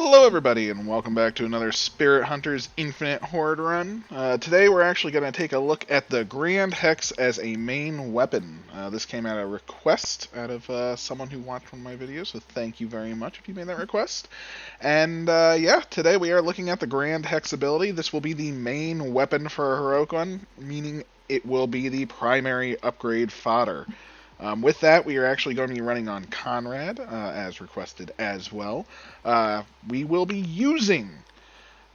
Hello everybody and welcome back to another Spirit Hunters Infinite Horde run. Today we're actually going to take a look at the Grand Hex as a main weapon. This came at a request out of someone who watched one of my videos, so thank you very much if you made that request. And yeah, today we are looking at the Grand Hex ability. This will be the main weapon for a heroic one, meaning it will be the primary upgrade fodder. With that, we are actually going to be running on Conrad, as requested as well. We will be using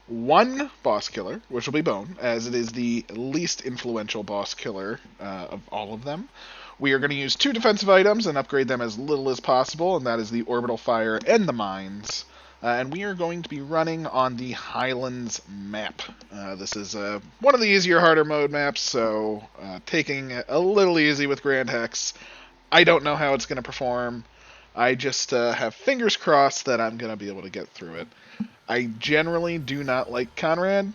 one boss killer, which will be Bone, as it is the least influential boss killer of all of them. We are going to use two defensive items and upgrade them as little as possible, and that is the Orbital Fire and the Mines. And we are going to be running on the Highlands map. This is one of the easier, harder mode maps, so taking it a little easy with Grand Hex. I don't know how it's going to perform. I just have fingers crossed that I'm going to be able to get through it. I generally do not like Conrad.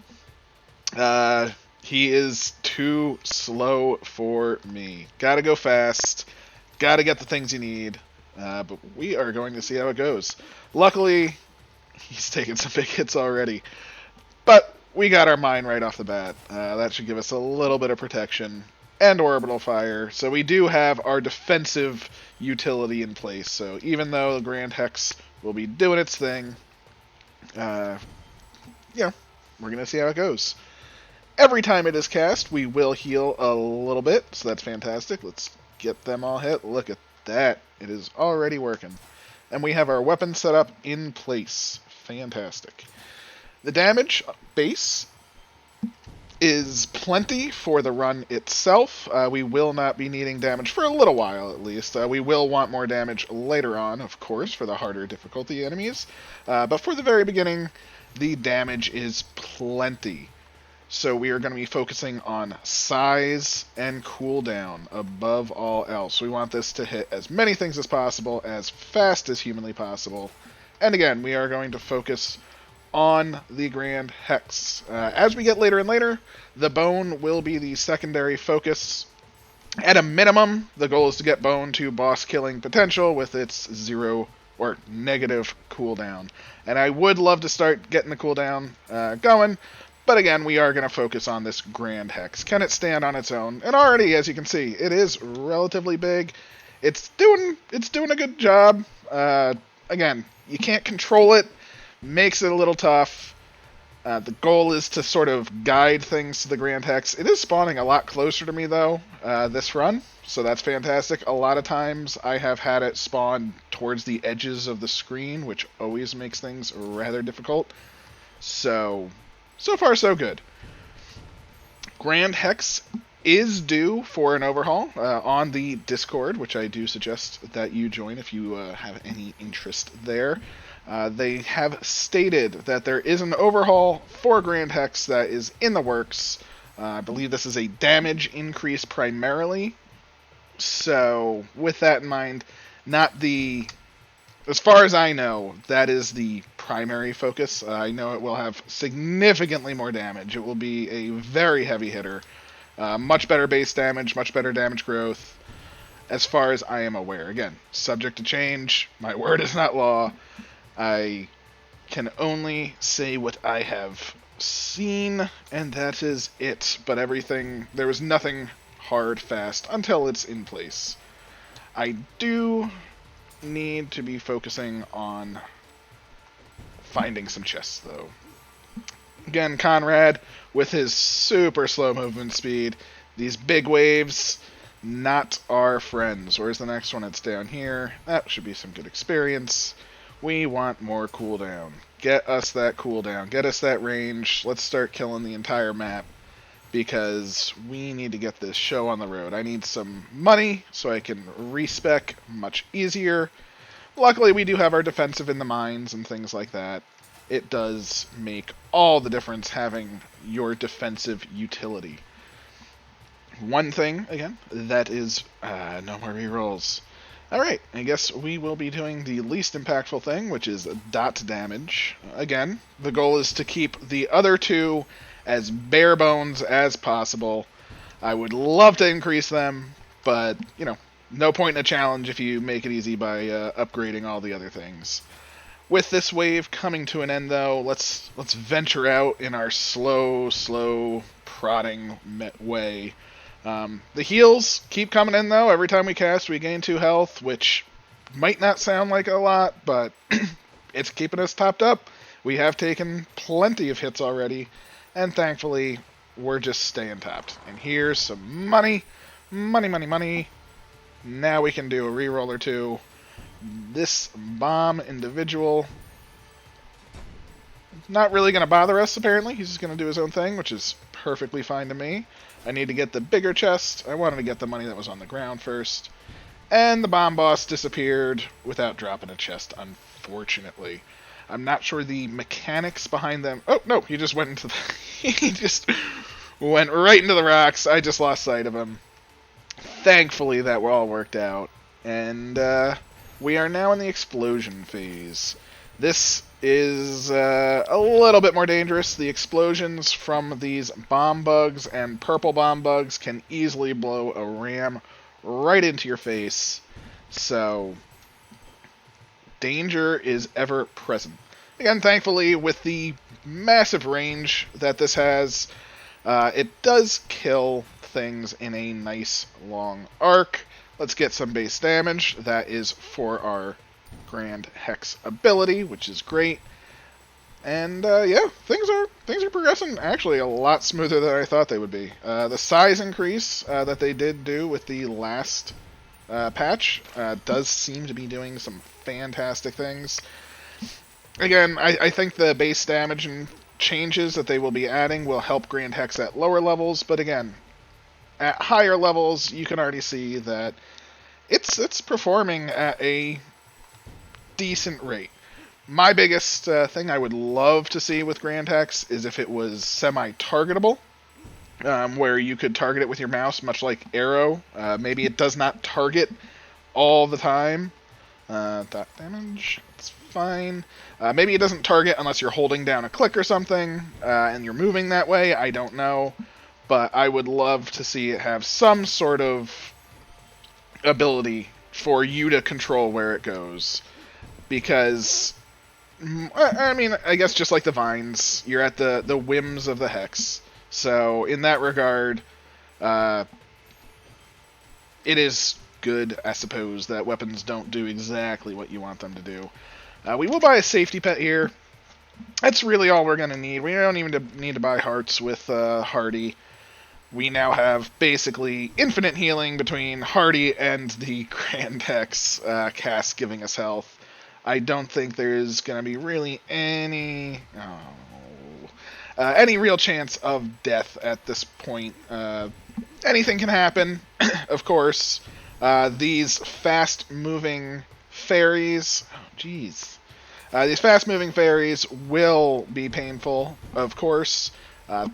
He is too slow for me. Gotta go fast. Gotta get the things you need. But we are going to see how it goes. Luckily, he's taken some big hits already. But we got our mine right off the bat. That should give us a little bit of protection. And Orbital Fire. So we do have our defensive utility in place. So even though the Grand Hex will be doing its thing, yeah, we're going to see how it goes. Every time it is cast, we will heal a little bit. So that's fantastic. Let's get them all hit. Look at that. It is already working. And we have our weapon set up in place. Fantastic. The damage base is plenty for the run itself. We will not be needing damage for a little while at least. We will want more damage later on, of course, for the harder difficulty enemies. But for the very beginning, the damage is plenty. So we are going to be focusing on size and cooldown above all else. We want this to hit as many things as possible, as fast as humanly possible. And again, we are going to focus on the Grand Hex. As we get later and later, the Bone will be the secondary focus. At a minimum, the goal is to get Bone to boss killing potential with its 0 or negative cooldown. And I would love to start getting the cooldown going, but again, we are going to focus on this Grand Hex. Can it stand on its own? And already, as you can see, it is relatively big. It's doing a good job. Again, you can't control it. Makes it a little tough. The goal is to sort of guide things to the Grand Hex. It is spawning a lot closer to me, though, this run, so that's fantastic. A lot of times I have had it spawn towards the edges of the screen, which always makes things rather difficult. So far so good. Grand Hex is due for an overhaul on the Discord, which I do suggest that you join if you have any interest there. They have stated that there is an overhaul for Grand Hex that is in the works. I believe this is a damage increase primarily. So, with that in mind, as far as I know, that is the primary focus. I know it will have significantly more damage. It will be a very heavy hitter. Much better base damage, much better damage growth, as far as I am aware. Again, subject to change. My word is not law. I can only say what I have seen, and that is it. But there was nothing hard, fast, until it's in place. I do need to be focusing on finding some chests, though. Again, Conrad, with his super slow movement speed, these big waves, not our friends. Where's the next one? It's down here. That should be some good experience. We want more cooldown. Get us that cooldown. Get us that range. Let's start killing the entire map, because we need to get this show on the road. I need some money so I can respec much easier. Luckily, we do have our defensive in the mines and things like that. It does make all the difference having your defensive utility. One thing, again, that is no more rerolls. Alright, I guess we will be doing the least impactful thing, which is dot damage. Again, the goal is to keep the other two as bare bones as possible. I would love to increase them, but, no point in a challenge if you make it easy by upgrading all the other things. With this wave coming to an end, though, let's venture out in our slow prodding way. The heals keep coming in, though. Every time we cast, we gain 2 health, which might not sound like a lot, but it's keeping us topped up. We have taken plenty of hits already, and thankfully, we're just staying topped. And here's some money. Money. Now we can do a reroll or 2. This bomb individual not really going to bother us, apparently. He's just going to do his own thing, which is perfectly fine to me. I need to get the bigger chest. I wanted to get the money that was on the ground first. And the bomb boss disappeared without dropping a chest, unfortunately. I'm not sure the mechanics behind them. Oh, no, he just went into the... he just went right into the rocks. I just lost sight of him. Thankfully, that all worked out. And, we are now in the explosion phase. This is a little bit more dangerous. The explosions from these bomb bugs and purple bomb bugs can easily blow a ram right into your face. So, danger is ever present. Again, thankfully, with the massive range that this has, it does kill things in a nice long arc. Let's get some base damage. That is for our Grand Hex ability, which is great. And yeah, things are progressing actually a lot smoother than I thought they would be. The size increase that they did do with the last patch does seem to be doing some fantastic things. Again, I think the base damage and changes that they will be adding will help Grand Hex at lower levels, but again, at higher levels, you can already see that it's performing at a decent rate. My biggest thing I would love to see with Grand Hex is if it was semi-targetable, where you could target it with your mouse, much like Arrow. Maybe it does not target all the time. Dot damage, it's fine. Maybe it doesn't target unless you're holding down a click or something, and you're moving that way. I don't know. But I would love to see it have some sort of ability for you to control where it goes. Because, I mean, I guess just like the vines, you're at the whims of the Hex. So, in that regard, it is good, I suppose, that weapons don't do exactly what you want them to do. We will buy a safety pet here. That's really all we're going to need. We don't even need to buy hearts with Hardy. We now have basically infinite healing between Hardy and the Grand Hex cast giving us health. I don't think there's going to be really any real chance of death at this point. Anything can happen, of course. These fast-moving fairies... Oh, jeez. These fast-moving fairies will be painful, of course.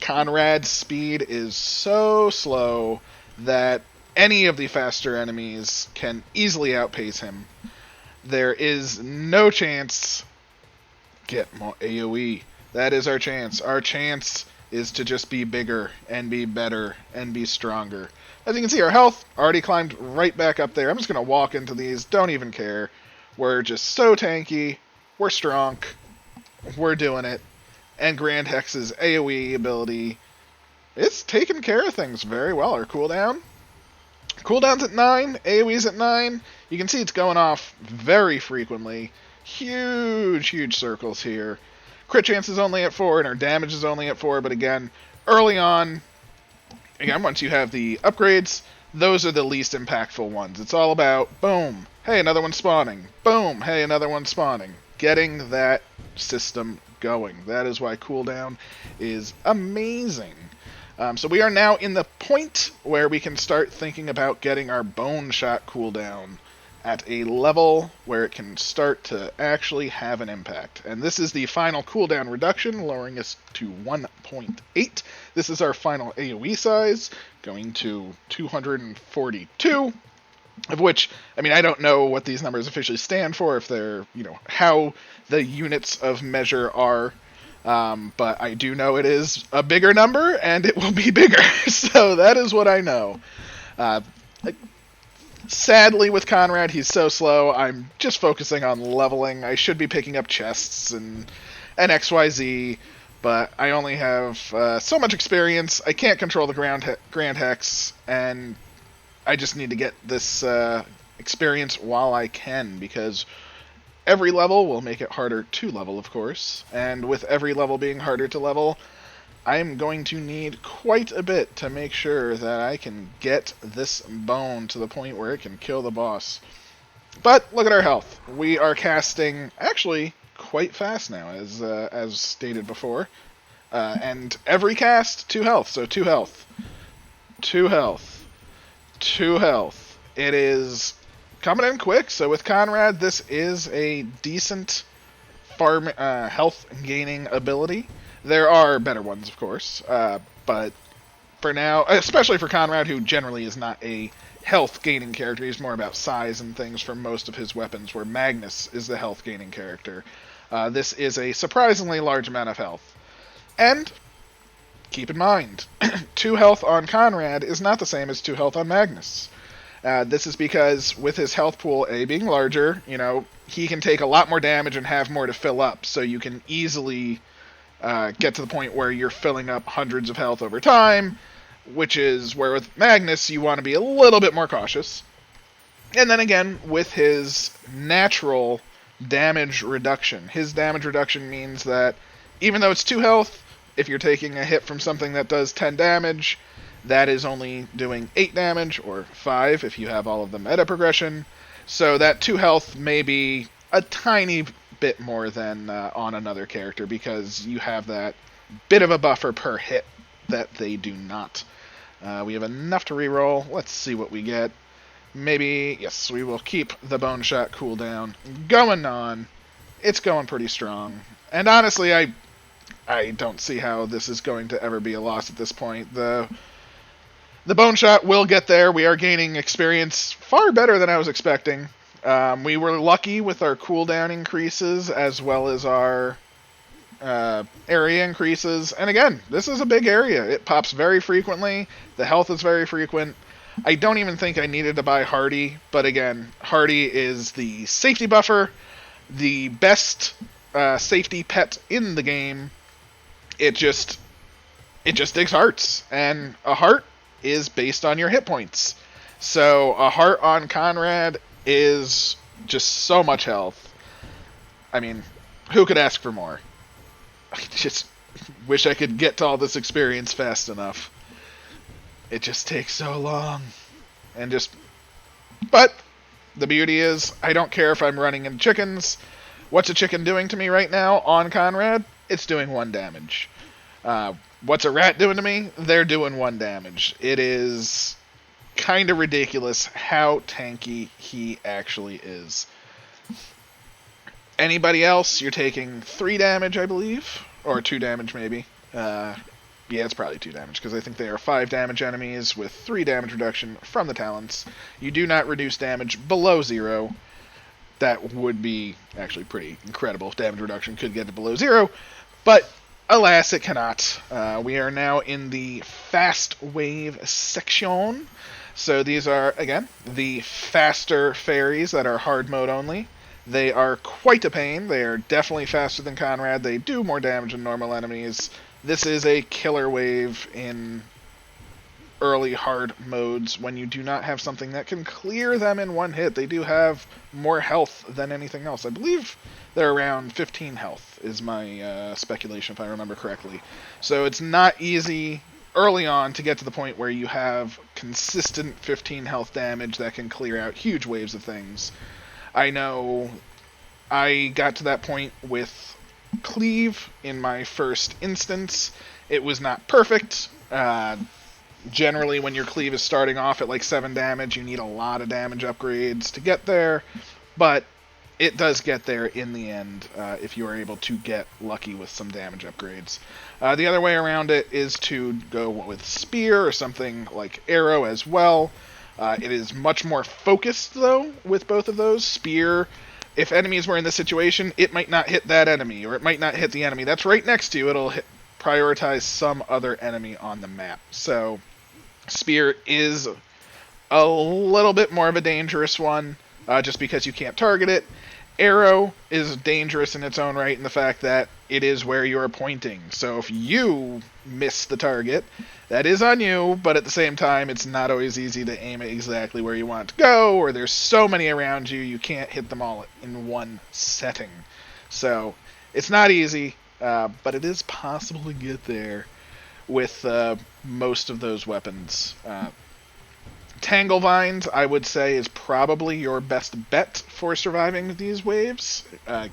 Conrad's speed is so slow that any of the faster enemies can easily outpace him. There is no chance. Get more AoE. That is our chance. Our chance is to just be bigger and be better and be stronger. As you can see, our health already climbed right back up there. I'm just going to walk into these. Don't even care. We're just so tanky. We're strong. We're doing it. And Grand Hex's AoE ability, it's taking care of things very well. Our cooldown's at 9, AoE's at 9. You can see it's going off very frequently. Huge circles here. Crit chance is only at 4, and our damage is only at 4, but again, early on, again, once you have the upgrades, those are the least impactful ones. It's all about, boom, hey, another one spawning. Boom, hey, another one spawning. Getting that system going. That is why cooldown is amazing. So we are now in the point where we can start thinking about getting our bone shot cooldown at a level where it can start to actually have an impact. And this is the final cooldown reduction, lowering us to 1.8. This is our final AoE size, going to 242. Of which, I mean, I don't know what these numbers officially stand for, if they're, how the units of measure are, but I do know it is a bigger number, and it will be bigger, so that is what I know. Sadly, with Conrad, he's so slow, I'm just focusing on leveling. I should be picking up chests and XYZ, but I only have so much experience. I can't control the Grand Hex, and I just need to get this experience while I can, because every level will make it harder to level, of course, and with every level being harder to level, I'm going to need quite a bit to make sure that I can get this bone to the point where it can kill the boss. But look at our health. We are casting actually quite fast now, as stated before. And every cast, 2 health, so 2 health. 2 health. 2 health. It is coming in quick, so with Conrad, this is a decent farm health gaining ability. There are better ones, of course, but for now, especially for Conrad, who generally is not a health-gaining character, he's more about size and things for most of his weapons, where Magnus is the health-gaining character. This is a surprisingly large amount of health. And, keep in mind, 2 health on Conrad is not the same as 2 health on Magnus. This is because, with his health pool, A, being larger, he can take a lot more damage and have more to fill up, so you can easily get to the point where you're filling up hundreds of health over time, which is where with Magnus you want to be a little bit more cautious. And then again, with his natural damage reduction. His damage reduction means that even though it's 2 health, if you're taking a hit from something that does 10 damage, that is only doing 8 damage, or 5 if you have all of the meta progression. So that 2 health may be a tiny bit more than on another character, because you have that bit of a buffer per hit that they do not. We have enough to reroll. Let's see what we get. Maybe, yes, we will keep the bone shot cooldown going on. It's going pretty strong. And honestly, I don't see how this is going to ever be a loss at this point. The bone shot will get there. We are gaining experience far better than I was expecting. We were lucky with our cooldown increases as well as our area increases. And again, this is a big area. It pops very frequently. The health is very frequent. I don't even think I needed to buy Hardy, but again, Hardy is the safety buffer, the best safety pet in the game. It just digs hearts, and a heart is based on your hit points. So a heart on Conrad is just so much health. I mean, who could ask for more? I just wish I could get to all this experience fast enough. It just takes so long. But the beauty is, I don't care if I'm running into chickens. What's a chicken doing to me right now on Conrad? It's doing 1 damage. What's a rat doing to me? They're doing 1 damage. It is kind of ridiculous how tanky he actually is. Anybody else, you're taking 3 damage, I believe, or 2 damage maybe. Yeah, it's probably 2 damage, because I think they are 5 damage enemies with 3 damage reduction from the talents. You do not reduce damage below 0. That would be actually pretty incredible if damage reduction could get to below 0, but alas, it cannot. We are now in the fast wave section. So these are, again, the faster fairies that are hard mode only. They are quite a pain. They are definitely faster than Conrad. They do more damage than normal enemies. This is a killer wave in early hard modes when you do not have something that can clear them in 1 hit. They do have more health than anything else. I believe they're around 15 health is my speculation, if I remember correctly. So it's not easy early on to get to the point where you have consistent 15 health damage that can clear out huge waves of things. I know I got to that point with Cleave in my first instance. It was not perfect. Generally, when your Cleave is starting off at like 7 damage, you need a lot of damage upgrades to get there, but it does get there in the end if you are able to get lucky with some damage upgrades. The other way around it is to go with Spear or something like Arrow as well. It is much more focused, though, with both of those. Spear, if enemies were in this situation, it might not hit that enemy, or it might not hit the enemy that's right next to you. It'll prioritize some other enemy on the map. So Spear is a little bit more of a dangerous one, just because you can't target it. Arrow is dangerous in its own right in the fact that it is where you're pointing. So if you miss the target, that is on you, but at the same time, it's not always easy to aim it exactly where you want to go, or there's so many around you, you can't hit them all in one setting. So it's not easy, but it is possible to get there with most of those weapons. Tangle Vines, I would say, is probably your best bet for surviving these waves.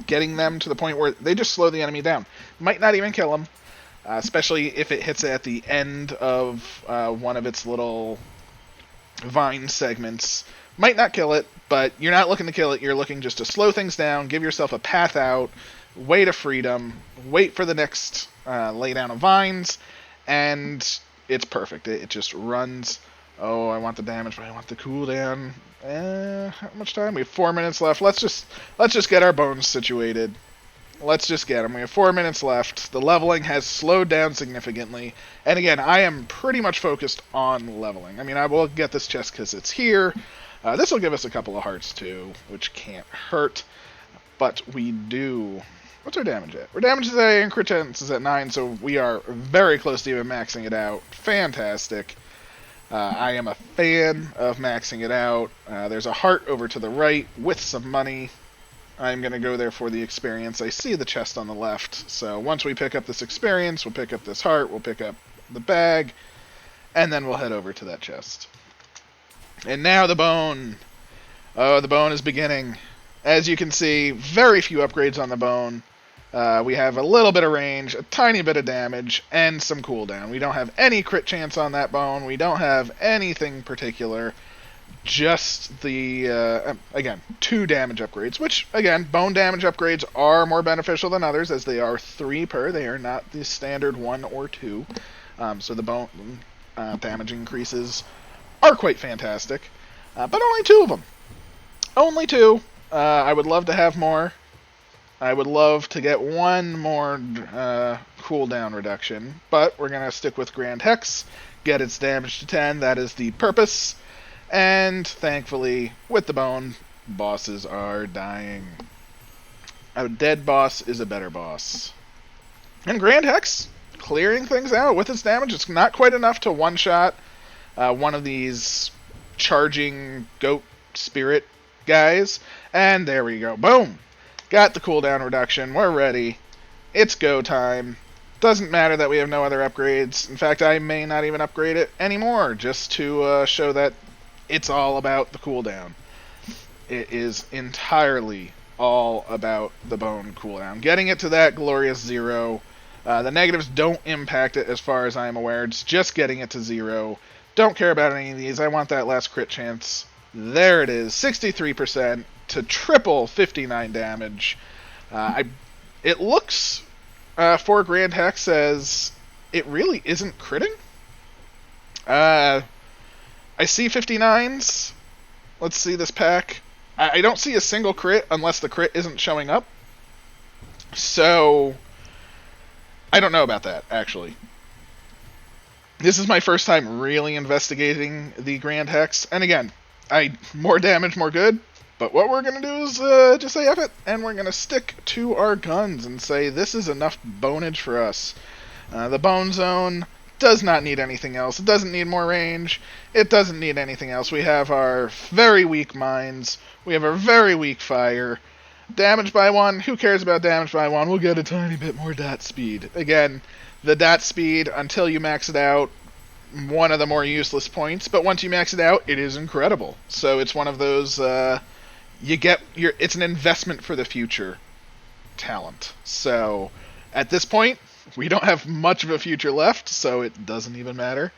Getting them to the point where they just slow the enemy down. Might not even kill them, especially if it hits at the end of one of its little vine segments. Might not kill it, but you're not looking to kill it. You're looking just to slow things down, give yourself a path out, way to freedom, wait for the next laydown of vines, and it's perfect. It just runs. Oh, I want the damage, but I want the cooldown. How much time? We have 4 minutes left. Let's just get our bones situated. Let's just get them. We have 4 minutes left. The leveling has slowed down significantly. And again, I am pretty much focused on leveling. I mean, I will get this chest because it's here. This will give us a couple of hearts too, which can't hurt. But we do... What's our damage at? Our damage today and crit chance is at 9, so we are very close to even maxing it out. Fantastic. I am a fan of maxing it out. There's a heart over to the right with some money. I'm going to go there for the experience. I see the chest on the left, so once we pick up this experience, we'll pick up this heart, we'll pick up the bag, and then we'll head over to that chest. And now the bone. Oh, the bone is beginning. As you can see, very few upgrades on the bone. We have a little bit of range, a tiny bit of damage, and some cooldown. We don't have any crit chance on that bone. We don't have anything particular. Just the, again, 2 damage upgrades, which, again, bone damage upgrades are more beneficial than others, as they are 3 per. They are not the standard 1 or 2. So the bone damage increases are quite fantastic. But only 2 of them. Only 2. I would love to have more. I would love to get 1 more cooldown reduction, but we're going to stick with Grand Hex, get its damage to 10, that is the purpose, and thankfully, with the bone, bosses are dying. A dead boss is a better boss. And Grand Hex, clearing things out with its damage. It's not quite enough to one-shot one of these charging goat spirit guys, and there we go. Boom! Got the cooldown reduction. We're ready. It's go time. Doesn't matter that we have no other upgrades. In fact, I may not even upgrade it anymore, just to show that it's all about the cooldown. It is entirely all about the bone cooldown. Getting it to that glorious 0. The negatives don't impact it as far as I am aware. It's just getting it to 0. Don't care about any of these. I want that last crit chance. There it is. 63%. To triple 59 damage. It looks for Grand Hex as it really isn't critting. I see 59s. Let's see this pack. I don't see a single crit unless the crit isn't showing up. So I don't know about that, actually. This is my first time really investigating the Grand Hex. And again, more damage, more good. But what we're going to do is just say F it, and we're going to stick to our guns and say this is enough bonage for us. The bone zone does not need anything else. It doesn't need more range. It doesn't need anything else. We have our very weak mines. We have our very weak fire. Damage by 1. Who cares about damage by 1? We'll get a tiny bit more dot speed. Again, the dot speed, until you max it out, one of the more useless points. But once you max it out, it is incredible. So it's one of those... it's an investment for the future talent. So at this point, we don't have much of a future left, so it doesn't even matter.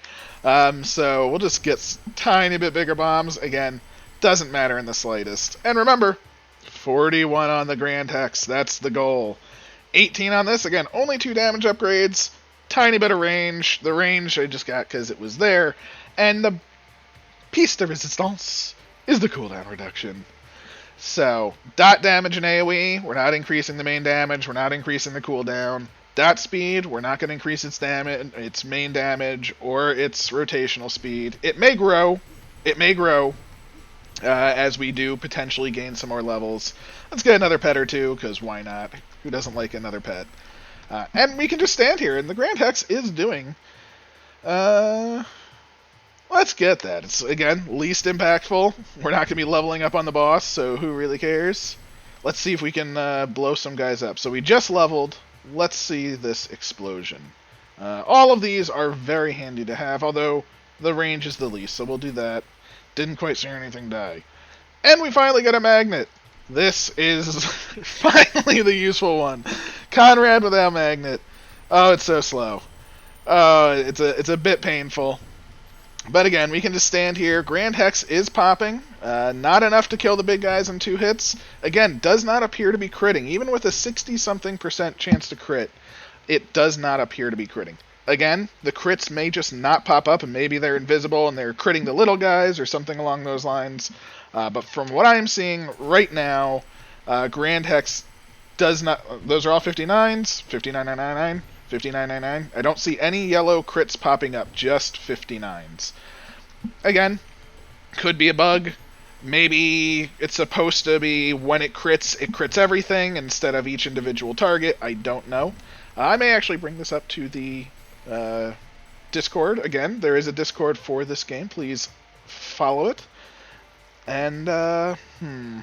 So we'll just get tiny bit bigger bombs. Again, doesn't matter in the slightest. And remember, 41 on the Grand Hex. That's the goal. 18 on this. Again, only 2 damage upgrades. Tiny bit of range. The range I just got because it was there. And the piece de resistance is the cooldown reduction. So, dot damage and AoE, we're not increasing the main damage, we're not increasing the cooldown. Dot speed, we're not going to increase its main damage, or its rotational speed. It may grow, It may grow as we do potentially gain some more levels. Let's get another pet or two, because why not? Who doesn't like another pet? And we can just stand here, and the Grand Hex is doing... let's get that. It's, again, least impactful. We're not going to be leveling up on the boss, so who really cares? Let's see if we can blow some guys up. So we just leveled. Let's see this explosion. All of these are very handy to have, although the range is the least, so we'll do that. Didn't quite see anything die. And we finally get a magnet. This is finally the useful one. Conrad without magnet. Oh, it's so slow. Oh, it's a bit painful. But again, we can just stand here. Grand Hex is popping. Not enough to kill the big guys in 2 hits. Again, does not appear to be critting. Even with a 60-something% chance to crit, it does not appear to be critting. Again, the crits may just not pop up, and maybe they're invisible and they're critting the little guys or something along those lines. But from what I'm seeing right now, Grand Hex does not... Those are all 59s. 59.99. 59.99. I don't see any yellow crits popping up, just 59s. Again, could be a bug. Maybe it's supposed to be when it crits everything instead of each individual target. I don't know. I may actually bring this up to the Discord. Again, there is a Discord for this game. Please follow it. And,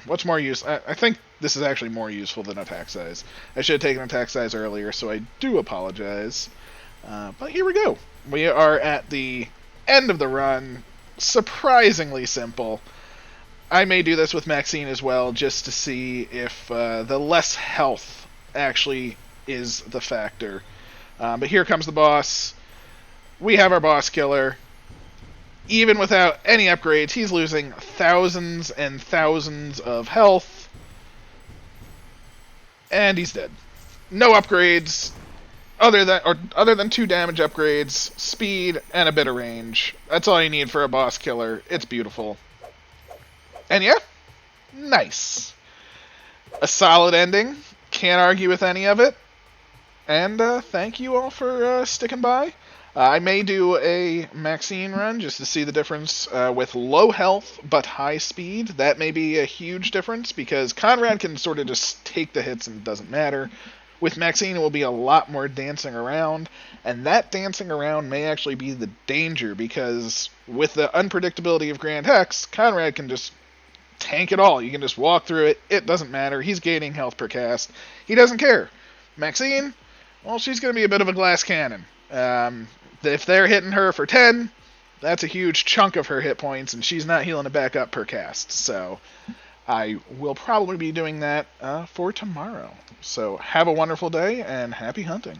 what's more useful? I think this is actually more useful than attack size. I should have taken attack size earlier, so I do apologize. But here we go. We are at the end of the run. Surprisingly simple. I may do this with Maxine as well, just to see if the less health actually is the factor. But here comes the boss. We have our boss killer. Even without any upgrades, he's losing thousands and thousands of health. And he's dead. No upgrades other than 2 damage upgrades, speed, and a bit of range. That's all you need for a boss killer. It's beautiful. And yeah, nice. A solid ending. Can't argue with any of it. And thank you all for sticking by. I may do a Maxine run just to see the difference with low health but high speed. That may be a huge difference because Conrad can sort of just take the hits and it doesn't matter. With Maxine, it will be a lot more dancing around, and that dancing around may actually be the danger because with the unpredictability of Grand Hex, Conrad can just tank it all. You can just walk through it. It doesn't matter. He's gaining health per cast. He doesn't care. Maxine, well, she's going to be a bit of a glass cannon. If they're hitting her for 10, that's a huge chunk of her hit points, and she's not healing it back up per cast. So I will probably be doing that for tomorrow. So have a wonderful day, and happy hunting.